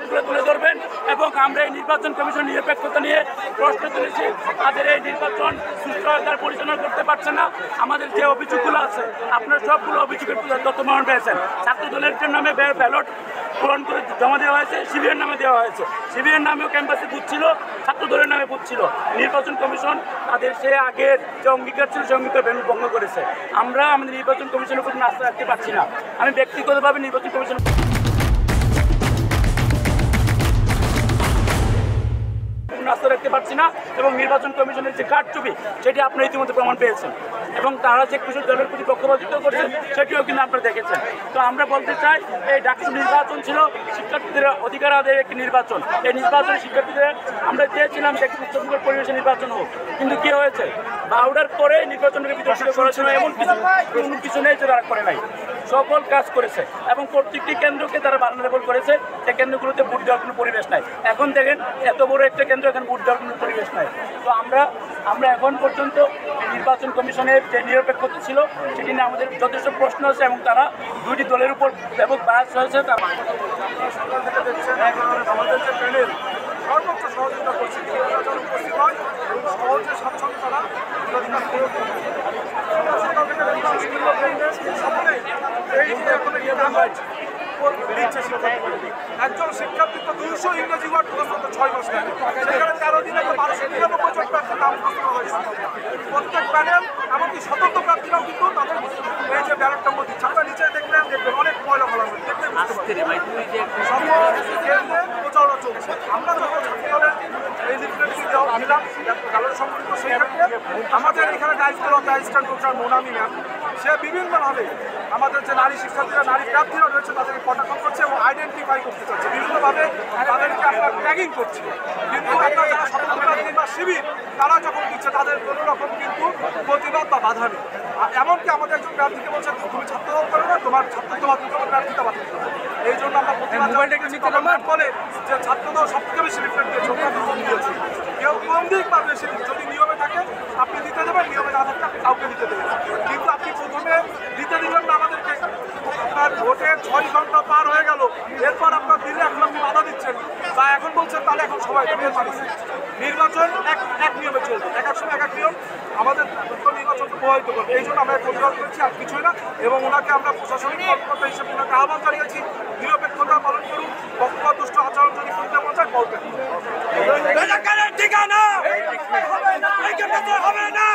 বিষয়গুলো তুলে ধরবেন এবং আমরা এই নির্বাচন কমিশন নিরপেক্ষতা নিয়ে প্রশ্ন তুলেছি। তাদের এই নির্বাচন সুষ্ঠুভাবে পরিচালনা করতে পারছে না। আমাদের যে অভিযোগগুলো আছে আপনারা সবগুলো অভিযোগের তথ্য প্রমাণ পেয়েছেন। ছাত্র দলের নামে ব্যালট পূরণ করে জমা দেওয়া হয়েছে, শিবিরের নামে দেওয়া হয়েছে। শিবিরের নামেও ক্যাম্পাসে বুথ ছিল, ছাত্র দলের নামে বুথ ছিল। নির্বাচন কমিশন তাদের সে আগের যে অঙ্গীকার ছিল সে অঙ্গীকার ভঙ্গ করেছে। আমরা আমাদের নির্বাচন কমিশনের উপর আস্থা রাখতে পারছি না। আমি ব্যক্তিগতভাবে নির্বাচন কমিশন আস্থা রাখতে পারছি না এবং নির্বাচন কমিশনের যে কারচুপি সেটি আপনারা ইতিমধ্যে প্রমাণ পেয়েছেন এবং তারা যে কিছু দলের প্রতি পক্ষপাতিত্ব করছে সেটিও কিন্তু আপনারা দেখেছেন। তো আমরা বলতে চাই এই ডাকসু নির্বাচন ছিল শিক্ষার্থীদের অধিকার আদায়ের একটি নির্বাচন। এই নির্বাচনে শিক্ষার্থীদের আমরা চেয়েছিলাম যে একটি উচ্চশৃঙ্খল পরিবেশে নির্বাচন হোক, কিন্তু কি হয়েছে 12টার পরে নির্বাচনকে বিতর্কিত করার জন্য এমন কিছু নেই যে তারা করে নাই। সকল কাজ করেছে এবং প্রত্যেকটি কেন্দ্রকে তারা ভালনারেবল করেছে। যে কেন্দ্রগুলোতে ভোট দেওয়ার কোনো পরিবেশ নাই। এখন দেখেন এত বড় একটা কেন্দ্র এখন ভোট দেওয়ার কোনো পরিবেশ নাই। তো আমরা এখন পর্যন্ত নির্বাচন কমিশনের যে নিরপেক্ষতা ছিল সেটি নিয়ে আমাদের যথেষ্ট প্রশ্ন আছে এবং তারা দুইটি দলের উপর ব্যাপক বাস হয়েছে। সকাল থেকে দেখছেন আমাদের যে প্যানেল সর্বোচ্চ সহযোগিতা করছে, উপস্থিত হয় এবং সহজে স্বাচ্ছন্দ্য তারা অধিকার প্রয়োগ করে। সকাল থেকে সকলেই এই যে এখন দিচ্ছে শিক্ষার্থী। একজন শিক্ষার্থী তো 200 ইংরেজি ওয়ার্ড মুখস্থ 6 মাস লাগে, সেখানে 13 দিনে 1299 জন প্রার্থীর নাম মুখস্থ হয়েছে। প্রত্যেক প্যানেল এমনকি স্বতন্ত্র প্রার্থীরাও কিন্তু তাদের এই যে ব্যালট নম্বর দিচ্ছে। আপনারা নিচে দেখলেন দেখবেন অনেক ময়লা ফলা হয়েছে, প্রচারণা চলছে। আমরা যখন ছাত্রদলের এই লিফলেটটি দিলাম ব্যালট সম্পর্কিত, সেই ক্ষেত্রে আমাদের এখানে দায়িত্বরত অ্যাসিস্ট্যান্ট প্রচার মোনামি ম্যাম সে বিভিন্নভাবে আমাদের যে নারী শিক্ষার্থীরা নারী প্রার্থীরা রয়েছে তাদেরকে কটাক্ষ করছে এবং আইডেন্টিফাই করতে চাচ্ছে, বিভিন্নভাবে তাদেরকে আপনার ট্যাগিং করছে। কিন্তু আপনার যারা স্বতন্ত্র প্রার্থী বা শিবির তারা যখন দিচ্ছে তাদের কোনো রকম কিন্তু প্রতিবাদ বা বাধা নেই। এমনকি আমাদের একজন প্রার্থীকে বলছে তুমি ছাত্রদল করো না, তোমার ছাত্রত্ব বাতিল করো, প্রার্থিতা বাতিল করো। এই জন্য আমরা প্রতিবাদ বলে যে ছাত্রদল সবথেকে বেশি লিফলেট দিয়েছে, দিয়েছে। কেউ কম দিক বা বেশি দিক, যদি নিয়মে থাকে আপনি দিতে দেবেন, নিয়মে না থাকলে আপনি কাউকে দিতে দেবেন। কিন্তু আপনি প্রথমে দিতে দিলেন না আমাদেরকে, আপনার ভোটের 6 ঘন্টা পার হয়ে গেল, এরপর আপনার দিলে এখন আপনি বাধা দিচ্ছেন বা এখন বলছেন তাহলে এখন সবাই নির্বাচন এক নিয়মে চলবে, এক সময় এক নিয়ম আমাদের নির্বাচনকে প্রভাবিত করবে। এই জন্য আমরা প্রতিবাদ করেছি, আর কিছুই না। এবং ওনাকে আমরা প্রশাসনিক কর্মকর্তা হিসেবে ওনাকে আহ্বান জানিয়েছি নিরপেক্ষতা পালন করুন, পক্ষপাত দুষ্ট আচরণ যদি করতে মন চায় করবেন। ঠিকানা হবে না।